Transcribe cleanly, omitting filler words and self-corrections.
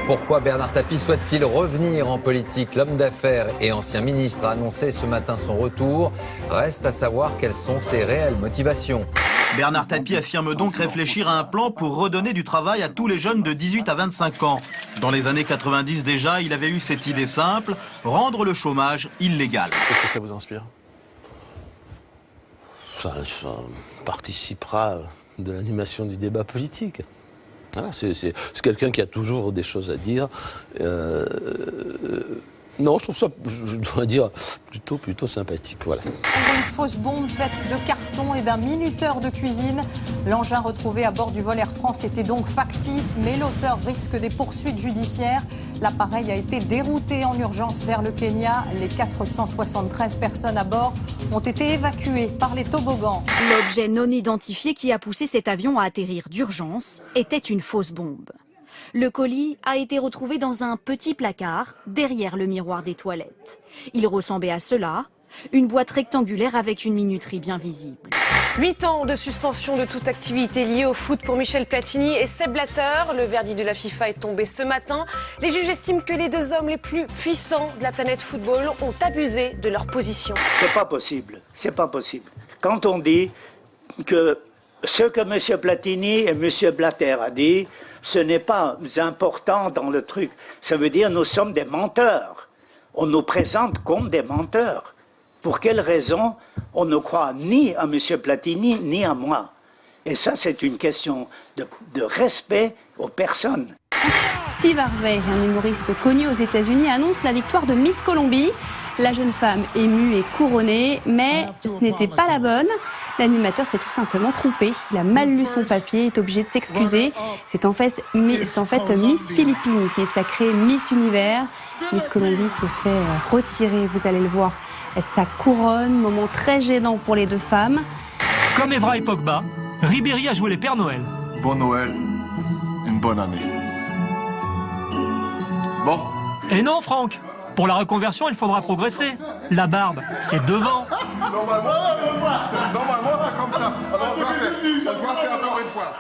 Pourquoi Bernard Tapie souhaite-t-il revenir en politique? L'homme d'affaires et ancien ministre a annoncé ce matin son retour. Reste à savoir quelles sont ses réelles motivations. Bernard Tapie affirme donc réfléchir à un plan pour redonner du travail à tous les jeunes de 18 à 25 ans. Dans les années 90 déjà, il avait eu cette idée simple, rendre le chômage illégal. Qu'est-ce que ça vous inspire? Ça participera de l'animation du débat politique. Voilà, c'est quelqu'un qui a toujours des choses à dire. Non, je trouve ça, je dois dire, plutôt sympathique. Voilà. Une fausse bombe faite de carton et d'un minuteur de cuisine. L'engin retrouvé à bord du vol Air France était donc factice, mais l'auteur risque des poursuites judiciaires. L'appareil a été dérouté en urgence vers le Kenya. Les 473 personnes à bord ont été évacuées par les toboggans. L'objet non identifié qui a poussé cet avion à atterrir d'urgence était une fausse bombe. Le colis a été retrouvé dans un petit placard derrière le miroir des toilettes. Il ressemblait à cela, une boîte rectangulaire avec une minuterie bien visible. 8 ans de suspension de toute activité liée au foot pour Michel Platini et Sepp Blatter. Le verdict de la FIFA est tombé ce matin. Les juges estiment que les deux hommes les plus puissants de la planète football ont abusé de leur position. C'est pas possible, c'est pas possible. Quand on dit que ce que M. Platini et M. Blatter a dit, ce n'est pas important dans le truc. Ça veut dire que nous sommes des menteurs. On nous présente comme des menteurs. Pour quelle raison on ne croit ni à M. Platini ni à moi? Et ça, c'est une question de respect aux personnes. Steve Harvey, un humoriste connu aux États-Unis, annonce la victoire de Miss Colombie. La jeune femme émue et couronnée, mais ce n'était pas la bonne. L'animateur s'est tout simplement trompé. Il a mal lu son papier, est obligé de s'excuser. C'est en fait Miss Philippines qui est sacrée Miss Univers. Miss Colombie se fait retirer, vous allez le voir, sa couronne. Moment très gênant pour les deux femmes. Comme Evra et Pogba, Ribéry a joué les Pères Noël. Bon Noël, une bonne année. Bon. Et non, Franck, pour la reconversion, il faudra progresser. La barbe, c'est devant. Normalement, c'est comme ça. Alors, ça, c'est encore une fois.